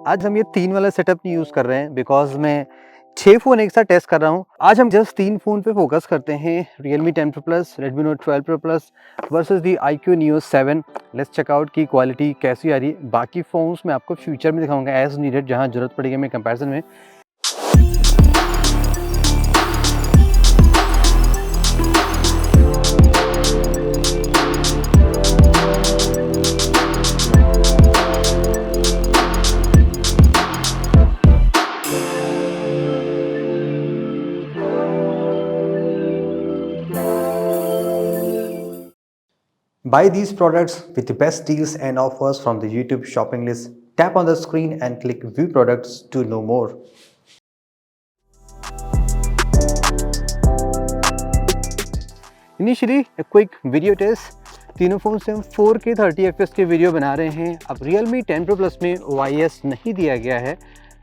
आज हम ये 3 वाला सेटअप नहीं यूज़ कर रहे हैं बिकॉज़ मैं 6 फ़ोन एक साथ टेस्ट कर रहा हूँ। आज हम जस्ट 3 फ़ोन पे फ़ोकस करते हैं, Realme 10 Pro Plus, Redmi Note 12 Pro Plus versus the iQOO Neo 7। Let's check out की क्वालिटी कैसी आ रही है। बाकी फ़ोन्स मैं आपको फ्यूचर में दिखाऊँगा एज़ नीडेड, जहाँ ज़रूरत पड़ेगी मैं कंपैरिज़न में। Buy these products with the best deals and offers from the YouTube shopping list. Tap on the screen and click View Products to know more. Initially, a quick video test. तीनों phone से हम 4K 30 FPS के video बना रहे हैं। अब Realme 10 Pro Plus में OIS नहीं दिया गया है,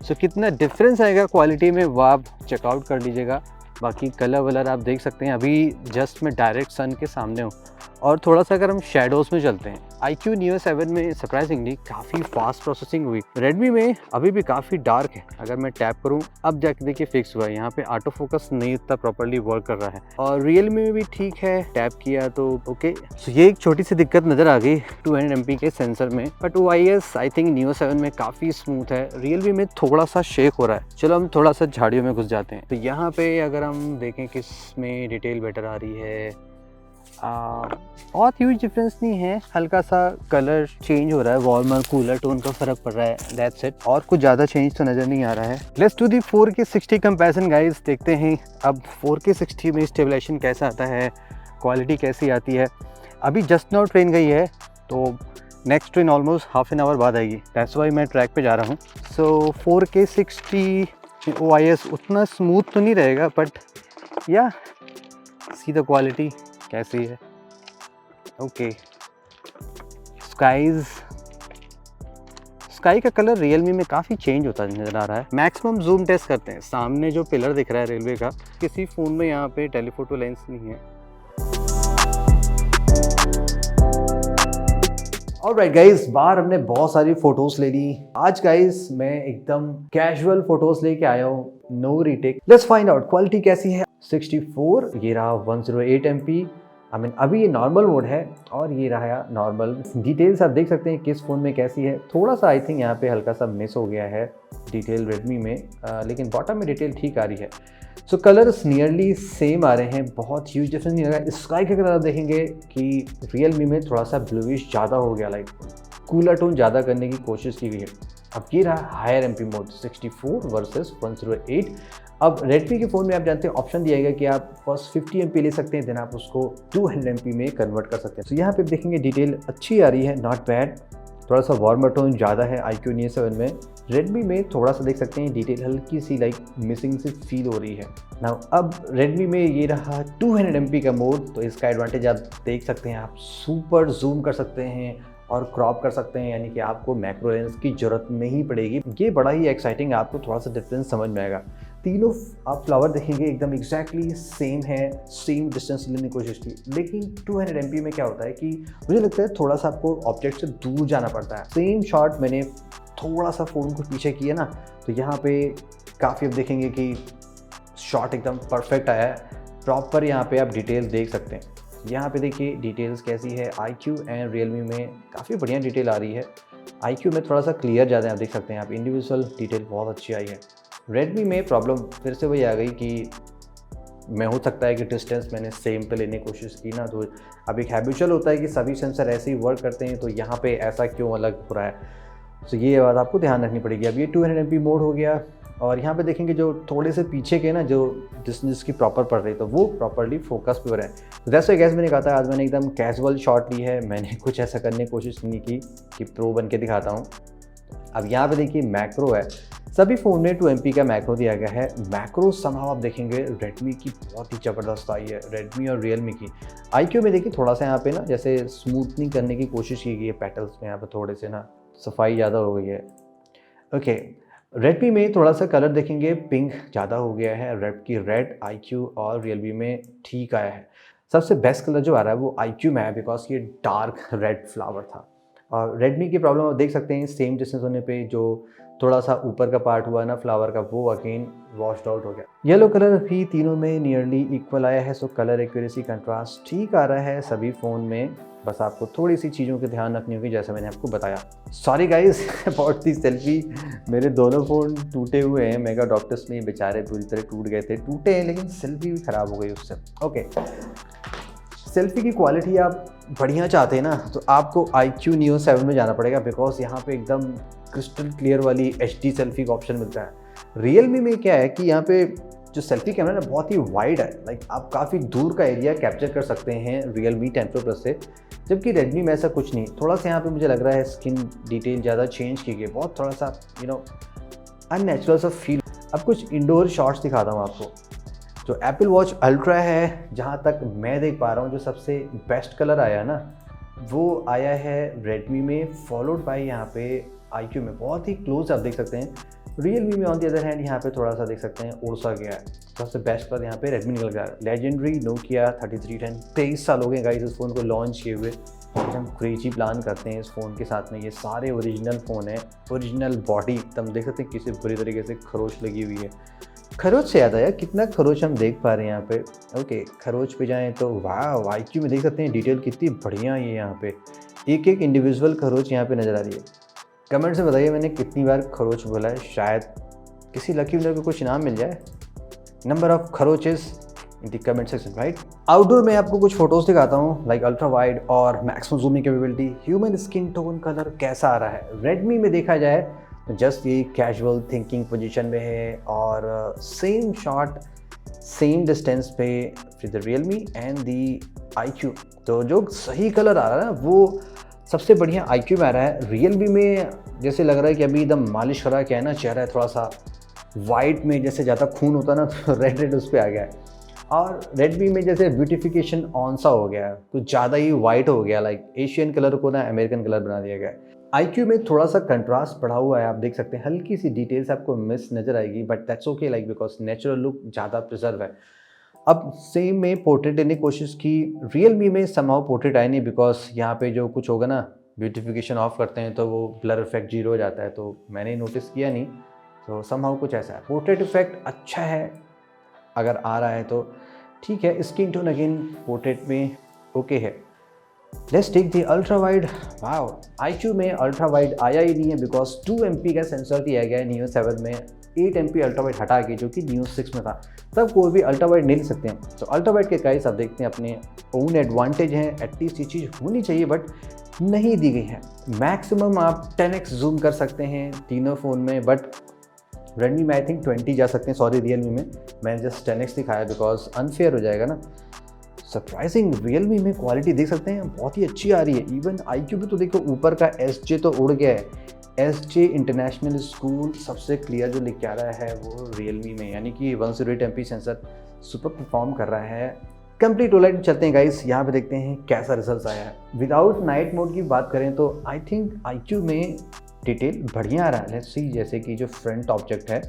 सो कितना डिफरेंस आएगा क्वालिटी में वो आप चेकआउट कर लीजिएगा। बाकी कलर वलर आप देख सकते हैं। अभी जस्ट मैं डायरेक्ट सन के सामने हूँ और थोड़ा सा अगर हम शेडोज़ में चलते हैं, iQOO Neo 7 में सरप्राइजिंगली काफ़ी फास्ट प्रोसेसिंग हुई। Redmi में अभी भी काफ़ी डार्क है। अगर मैं टैप करूँ अब जाके देखिए फिक्स हुआ है। यहाँ पे ऑटो फोकस नहीं इतना प्रॉपर्ली वर्क कर रहा है। और Realme में भी ठीक है, टैप किया तो ओके। सो ये एक छोटी सी दिक्कत नज़र आ गई 200 MP के सेंसर में, but OIS I think Neo 7 में काफ़ी स्मूथ है। Realme में थोड़ा सा शेक हो रहा है। चलो हम थोड़ा सा झाड़ियों में घुस जाते हैं। तो यहाँ पे अगर हम देखें किस में डिटेल बेटर आ रही है, बहुत ह्यूज डिफरेंस नहीं है। हल्का सा कलर चेंज हो रहा है, वार्मर कूलर टोन का फर्क पड़ रहा है, दैट्स इट। और कुछ ज़्यादा चेंज तो नज़र नहीं आ रहा है। Let's do the 4K 60 comparison guys. देखते हैं अब 4K 60 में स्टेबलाइजेशन कैसा आता है, क्वालिटी कैसी आती है। अभी जस्ट नाउ ट्रेन गई है तो next train almost half an hour बाद आएगी, दैट्स वाई मैं ट्रैक पे जा रहा हूँ। सो 4K 60 OIS उतना स्मूथ तो नहीं रहेगा, बट या सी द क्वालिटी कैसी है। ओके, स्काई का कलर रियलमी में काफ़ी चेंज होता नज़र आ रहा है। मैक्सिमम जूम टेस्ट करते हैं। सामने जो पिलर दिख रहा है रेलवे का, किसी फ़ोन में यहाँ पे टेलीफोटो लेंस नहीं है। ऑलराइट गाइस, बाहर हमने बहुत सारी फोटोज ले ली। आज गाइस मैं एकदम कैजुअल फोटोज लेके आया हूँ, no retake. Let's find out quality कैसी है। 64, ये रहा 108 MP। अभी ये नॉर्मल मोड है और ये रहा नॉर्मल। डिटेल्स आप देख सकते हैं किस फ़ोन में कैसी है। थोड़ा सा आई थिंक यहाँ पे हल्का सा मिस हो गया है डिटेल रेडमी में, लेकिन बॉटम में डिटेल ठीक आ रही है। सो कलर्स नियरली सेम आ रहे हैं, बहुत ह्यूज डिफरेंस नहीं लगा। स्काई का कलर आप देखेंगे कि रियलमी में थोड़ा सा ब्लूइश ज़्यादा हो गया, लाइक कूलर टोन ज़्यादा करने की कोशिश की गई है। अब ये रहा हायर MP मोड 64 वर्सेस 108। अब Redmi के फ़ोन में आप जानते हैं ऑप्शन दिया गया कि आप फर्स्ट 50 MP ले सकते हैं, देन आप उसको 200 MP में कन्वर्ट कर सकते हैं। तो यहाँ पे देखेंगे डिटेल अच्छी आ रही है, नॉट बैड। थोड़ा सा वार्मर टोन ज़्यादा है iQOO Neo 7 में। Redmi में थोड़ा सा देख सकते हैं डिटेल हल्की सी लाइक मिसिंग सी फील हो रही है ना। अब Redmi में ये रहा 200 MP का मोड, तो इसका एडवांटेज आप देख सकते हैं। आप सुपर जूम कर सकते हैं और क्रॉप कर सकते हैं, यानी कि आपको मैक्रो लेंस की ज़रूरत नहीं पड़ेगी। ये बड़ा ही एक्साइटिंग, आपको थोड़ा सा डिफरेंस समझ में आएगा। तीनों आप फ्लावर देखेंगे एकदम एग्जैक्टली सेम है, सेम डिस्टेंस लेने की कोशिश की। लेकिन 200 MP में क्या होता है कि मुझे लगता है थोड़ा सा आपको ऑब्जेक्ट से दूर जाना पड़ता है। सेम शॉट मैंने थोड़ा सा फ़ोन को पीछे किया ना, तो यहाँ पे काफ़ी आप देखेंगे कि शॉट एकदम परफेक्ट आया है। प्रॉपर यहाँ पे आप डिटेल देख सकते हैं। यहाँ पे देखिए डिटेल्स कैसी है। iQOO एंड Realme में काफ़ी बढ़िया डिटेल आ रही है। iQOO में थोड़ा सा क्लियर ज़्यादा है, आप देख सकते हैं। आप इंडिविजुअल डिटेल बहुत अच्छी आई है। Redmi में प्रॉब्लम फिर से वही आ गई कि मैं हो सकता है कि डिस्टेंस मैंने सेम पे लेने की कोशिश की ना, तो अब एक हैबिचुअल होता है कि सभी सेंसर ऐसे ही वर्क करते हैं, तो यहाँ पे ऐसा क्यों अलग हो रहा है। तो ये बात आपको ध्यान रखनी पड़ेगी। अब ये 200 MP मोड हो गया और यहाँ पे देखेंगे जो थोड़े से पीछे के ना जो डिस्टेंस की प्रॉपर पड़ रही है, तो वो प्रॉपर्ली फोकस पे हो रहा है। तो जैसे गैस मैंने कहा था, आज मैंने एकदम कैजुअल शॉट ली है। मैंने कुछ ऐसा करने की कोशिश नहीं की कि प्रो बन के दिखाता हूँ। अब यहाँ पे देखिए मैक्रो है, सभी फ़ोन में 2 MP का मैक्रो दिया गया है। मैक्रो समहाउ आप देखेंगे Redmi की बहुत ही ज़बरदस्त आई है, Redmi और Realme की। iQOO में देखिए थोड़ा सा यहाँ पे ना जैसे स्मूथनिंग करने की कोशिश की गई है पेटल्स में, यहाँ पे थोड़े से ना सफाई ज़्यादा हो गई है। ओके, Redmi में थोड़ा सा कलर देखेंगे पिंक ज़्यादा हो गया है, रेड iQOO और Realme में ठीक आया है। सबसे बेस्ट कलर जो आ रहा है वो iQOO में है, बिकॉज ये डार्क रेड फ्लावर था। और Redmi की प्रॉब्लम आप देख सकते हैं, सेम डिस्टेंस होने पे जो थोड़ा सा ऊपर का पार्ट हुआ ना फ्लावर का, वो अगेन वॉश्ड आउट हो गया। येलो कलर भी तीनों में नियरली इक्वल आया है, सो कलर एक्यूरेसी कंट्रास्ट ठीक आ रहा है सभी फ़ोन में। बस आपको थोड़ी सी चीज़ों के ध्यान रखनी होगी जैसे मैंने आपको बताया। Sorry guys about the selfie, मेरे दोनों फ़ोन टूटे हुए हैं। मेगा डॉक्टर्स में बेचारे पूरी तरह टूट गए थे, टूटे हैं लेकिन सेल्फी भी ख़राब हो गई उससे। ओके, सेल्फी की क्वालिटी आप बढ़िया चाहते हैं ना तो आपको iQOO Neo 7 में जाना पड़ेगा, बिकॉज यहाँ पे एकदम क्रिस्टल क्लियर वाली HD सेल्फी का ऑप्शन मिलता है। रियलमी में क्या है कि यहाँ पे जो सेल्फी कैमरा है ना बहुत ही वाइड है, लाइक आप काफ़ी दूर का एरिया कैप्चर कर सकते हैं Realme 10 Pro Plus से, जबकि Redmi में ऐसा कुछ नहीं। थोड़ा सा यहाँ पे मुझे लग रहा है स्किन डिटेल ज़्यादा चेंज की गई, बहुत थोड़ा सा अननेचुरल सा फील। अब कुछ इंडोर शॉट्स दिखाता हूँ आपको। जो एप्पल वॉच अल्ट्रा है, जहाँ तक मैं देख पा रहा हूँ जो सबसे बेस्ट कलर आया ना वो आया है रेडमी में, फॉलोड बाय यहाँ पे iQOO में। बहुत ही क्लोज आप देख सकते हैं। रियलमी में ऑन द अदर हैंड यहाँ पे थोड़ा सा देख सकते हैं उड़सा गया है। सबसे बेस्ट कलर यहाँ पे रेडमी निकल गया। लेजेंडरी नोकिया 3310, 23 साल हो गए गाइस इस फ़ोन को लॉन्च किए हुए। हम क्रेजी प्लान करते हैं इस फ़ोन के साथ में। ये सारे ओरिजिनल फ़ोन है, ओरिजिनल बॉडी एकदम देख सकते हैं किसी बुरी तरीके से खरोच लगी हुई है। खरोच से याद आया कितना खरोच हम देख पा रहे हैं यहाँ पे। ओके, खरोच पे जाएं तो वाह iQOO में देख सकते हैं डिटेल कितनी बढ़िया है। यहाँ पे एक एक इंडिविजुअल खरोच यहाँ पे नज़र आ रही है। कमेंट से बताइए मैंने कितनी बार खरोच बोला है, शायद किसी लकी विनर को कुछ इनाम मिल जाए। नंबर ऑफ खरोचेस in the comment section, right. Outdoor में आपको कुछ फोटोज़ दिखाता हूँ, लाइक अल्ट्रा वाइड और maximum zooming capability. Human skin tone colour कैसा आ रहा है रेडमी में देखा जाए जस्ट ये कैजुअल थिंकिंग पोजीशन में है, और सेम शॉट सेम डिस्टेंस पे with the Realme and the iQOO। तो जो सही कलर आ रहा है ना वो सबसे बढ़िया iQOO में आ रहा है। रियलमी में जैसे लग रहा है कि अभी एकदम मालिश करा के है ना, चेहरा है थोड़ा सा वाइट में जैसे ज़्यादा खून होता है ना तो रेड उस पर आ गया है। और रेडमी में जैसे ब्यूटिफिकेशन ऑन सा हो गया है, कुछ ज़्यादा ही वाइट हो गया, लाइक एशियन कलर को ना अमेरिकन कलर बना दिया गया है। iQOO में थोड़ा सा कंट्रास्ट बढ़ा हुआ है, आप देख सकते हैं। हल्की सी डिटेल्स आपको मिस नज़र आएगी, but that's okay, like because natural look ज़्यादा प्रिजर्व है। अब सेम में पोर्ट्रेट लेने की कोशिश की, रियलमी में समहाउ पोर्ट्रेट आए नहीं, बिकॉज यहाँ पे जो कुछ होगा ना ब्यूटिफिकेशन ऑफ करते हैं तो वो ब्लर इफेक्ट जीरो हो जाता है, तो मैंने नोटिस किया नहीं। तो समहाउ कुछ ऐसा है। पोर्ट्रेट इफेक्ट अच्छा है, अगर आ रहा है तो ठीक है। स्किन टोन अगेन पोर्ट्रेट में ओके है। Let's take the ultra wide. Wow, iQOO में अल्ट्रा वाइड आया ही नहीं है, बिकॉज 2 MP का सेंसर दिया गया है Neo 7 में। 8 MP अल्ट्रा वाइड हटा के जो कि Neo 6 में था, तब कोई भी अल्ट्रा वाइड नहीं ले सकते हैं। तो अल्ट्रा वाइड के गाइस आप देखते हैं अपने ओन एडवांटेज हैं, एटलीस्ट ये चीज़ होनी चाहिए बट नहीं दी गई है। मैक्सिमम आप 10x जूम कर सकते हैं तीनों फ़ोन में, बट रेडमी में आई थिंक 20 जा सकते हैं। सॉरी, रियलमी में मैंने जस्ट 10x दिखाया बिकॉज अनफेयर हो जाएगा ना। सरप्राइजिंग, रियलमी में क्वालिटी देख सकते हैं बहुत ही अच्छी आ रही है। इवन iQOO भी तो देखो, ऊपर का SJ तो उड़ गया है। SJ इंटरनेशनल स्कूल सबसे क्लियर जो लिख के आ रहा है वो रियलमी में, यानी कि 108 MP सेंसर सुपर परफॉर्म कर रहा है। कंप्लीट ओलेड चलते हैं गाइस, यहाँ पे देखते हैं कैसा रिजल्ट आया है। विदाउट नाइट मोड की बात करें तो आई थिंक iQOO में डिटेल बढ़िया आ रहा है। लेट्स सी, जैसे कि जो फ्रंट ऑब्जेक्ट है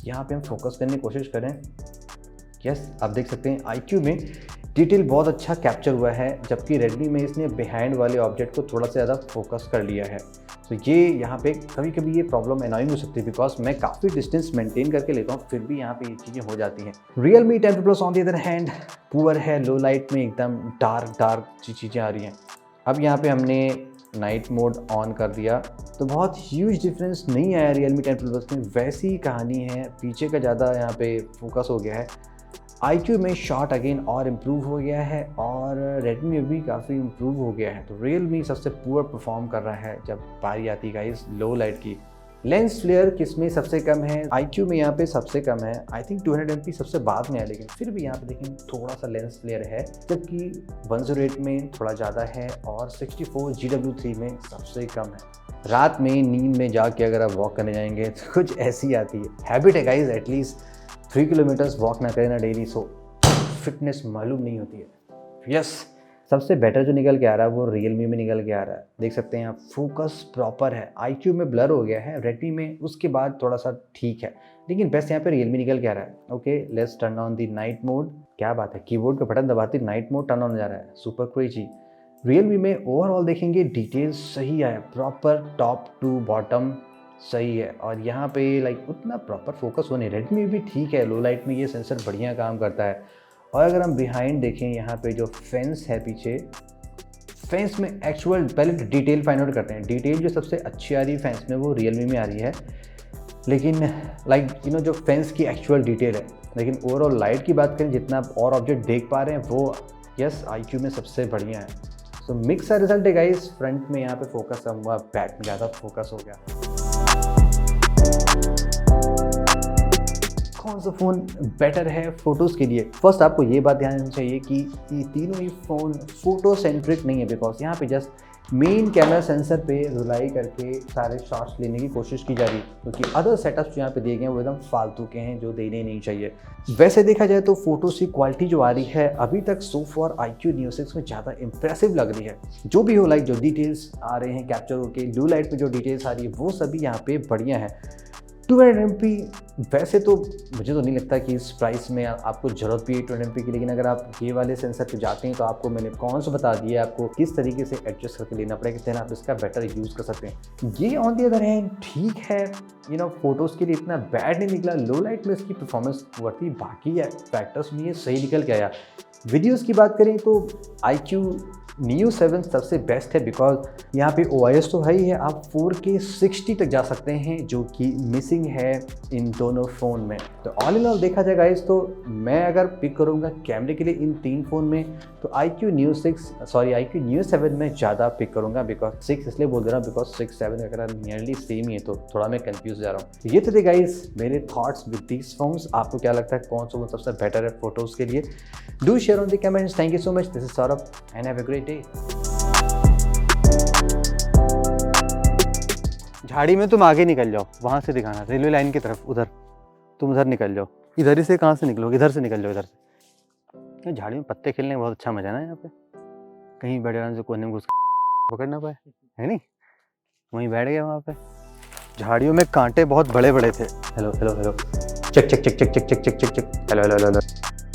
यहाँ पे हम फोकस करने की कोशिश करें। यस, आप देख सकते हैं iQOO में डिटेल बहुत अच्छा कैप्चर हुआ है, जबकि रेडमी में इसने बिहाइंड वाले ऑब्जेक्ट को थोड़ा सा ज़्यादा फोकस कर लिया है। तो ये यहाँ पे कभी कभी ये प्रॉब्लम अनॉइंग हो सकती है, बिकॉज मैं काफ़ी डिस्टेंस मेंटेन करके लेता हूँ, फिर भी यहाँ पे ये चीज़ें हो जाती हैं। Realme 10 Pro Plus on the other hand poor है, लो लाइट में एकदम डार्क चीज़ें आ रही हैं। अब यहाँ पे हमने नाइट मोड ऑन कर दिया तो बहुत ह्यूज डिफरेंस नहीं आया रियलमी 10 Pro Plus में। वैसी ही कहानी है, पीछे का ज़्यादा यहाँ पे फोकस हो गया है। iQOO में शॉट अगेन और इम्प्रूव हो गया है, और रेडमी में भी काफ़ी इम्प्रूव हो गया है। तो रियलमी सबसे पुअर परफॉर्म कर रहा है जब बारी आती है इस लो लाइट की। लेंस फ्लेयर किस में सबसे कम है? iQOO में यहाँ पे सबसे कम है, आई थिंक 200 MP सबसे बाद में है, लेकिन फिर भी यहाँ पे देखें थोड़ा सा लेंस फ्लेयर है, जबकि 108 में थोड़ा ज़्यादा है, और 64 GW3 में सबसे कम है। रात में नींद में जाके अगर आप वॉक करने जाएंगे तो कुछ ऐसी आती है। हैबिट है गाइज, एटलीस्ट 3 किलोमीटर्स वॉक ना करें ना डेली, सो फिटनेस मालूम नहीं होती है। यस, सबसे बेटर जो निकल के आ रहा है वो रियलमी में निकल के आ रहा है। देख सकते हैं आप, फोकस प्रॉपर है। iQOO में ब्लर हो गया है, रेडमी में उसके बाद थोड़ा सा ठीक है, लेकिन बेस्ट यहाँ पे रियलमी निकल के आ रहा है। Okay, let's turn on the night mode. क्या बात है, कीबोर्ड का बटन दबाते नाइट मोड टर्न ऑन हो जा रहा है, सुपर क्रेजी। रियलमी में ओवरऑल देखेंगे डिटेल्स सही आया, प्रॉपर टॉप टू बॉटम सही है। और यहाँ पे लाइक उतना प्रॉपर फोकस हो नहीं, रेडमी भी ठीक है, लो लाइट में ये सेंसर बढ़िया काम करता है। और अगर हम बिहाइंड देखें यहाँ पे जो फेंस है पीछे, फेंस में एक्चुअल पहले डिटेल फाइंड आउट करते हैं। डिटेल जो सबसे अच्छी आ रही है फेंस में वो रियलमी में आ रही है, लेकिन लाइक जो फेंस की एक्चुअल डिटेल है। लेकिन ओवरऑल लाइट की बात करें, जितना आप और ऑब्जेक्ट देख पा रहे हैं वो यस IQ में सबसे बढ़िया है। सो मिक्स सा रिजल्ट है गाइस। फ्रंट में यहाँ पे फोकस कम हुआ, बैक में ज़्यादा फोकस हो गया। कौन सा फ़ोन बेटर है फ़ोटोज़ के लिए? फर्स्ट आपको ये बात ध्यान देनी चाहिए कि ये तीनों ही फ़ोन फोटो सेंट्रिक नहीं है, बिकॉज यहाँ पे जस्ट मेन कैमरा सेंसर पे रिलाई करके सारे शॉट्स लेने की कोशिश की जा रही है, क्योंकि अदर सेटअप्स जो यहाँ पे दिए गए हैं वो एकदम फालतू के हैं, जो देने नहीं चाहिए। वैसे देखा जाए तो फोटोज़ की क्वालिटी जो आ रही है अभी तक सो फॉर iQOO Neo 6 में ज़्यादा इंप्रेसिव लग रही है। जो भी हो, लाइक जो डिटेल्स आ रहे हैं कैप्चर होकर, ब्लू लाइट में जो डिटेल्स आ रही है वो सभी यहाँ पे बढ़िया है। 200 MP वैसे तो मुझे तो नहीं लगता कि इस प्राइस में आपको ज़रूरत भी है 200 MP की, लेकिन अगर आप ये वाले सेंसर पे जाते हैं तो आपको मैंने कौन बता दिया आपको किस तरीके से एडजस्ट करके लेना पड़ेगा, देन आप इसका बेटर यूज़ कर सकते हैं। ये ऑन दी अदर हैंड ठीक है, फोटोज़ के लिए इतना बैड नहीं निकला। लो लाइट में इसकी परफॉर्मेंस वर्ती, बाकी फैक्टर्स में ये सही निकल के आया। वीडियोज़ की बात करें तो iQOO Neo 7 सबसे बेस्ट है, बिकॉज यहाँ पे OIS तो है ही है, आप 4K 60 तक जा सकते हैं, जो कि मिसिंग है इन दोनों फ़ोन में। तो ऑल इन ऑल देखा जाए गाइस, तो मैं अगर पिक करूँगा कैमरे के लिए इन तीन फ़ोन में तो iQOO Neo 7 में ज़्यादा पिक करूँगा। बिकॉज 6 इसलिए बोल दे रहा हूँ बिकॉज 6 7 अगर नियरली सेम ही है, तो थोड़ा मैं कन्फ्यूज जा रहा हूँ। ये थे गाइस मेरे थॉट्स विद दीज फोन्स। आपको क्या लगता है कौन सा फोन सबसे बेटर है फोटोज़ के लिए? Do share on the comments. Thank you so much. This is Saurabh and have a great day. झाड़ी में तुम आगे निकल जाओ, वहाँ से दिखाना, रेलवे लाइन की तरफ, उधर तुम उधर निकल जाओ। इधर ही से कहाँ से निकलोगे? इधर से निकल जाओ, इधर से। झाड़ी में पत्ते खेलने में बहुत अच्छा मजा है ना, यहाँ पे कहीं बैठे रहने से कोने में घुस पकड़ ना पाए, है नहीं? वहीं बैठ गया वहाँ पे। झाड़ियों में कांटे बहुत बड़े बड़े थे। Hello hello hello, check check check check check check check check check, hello hello hello.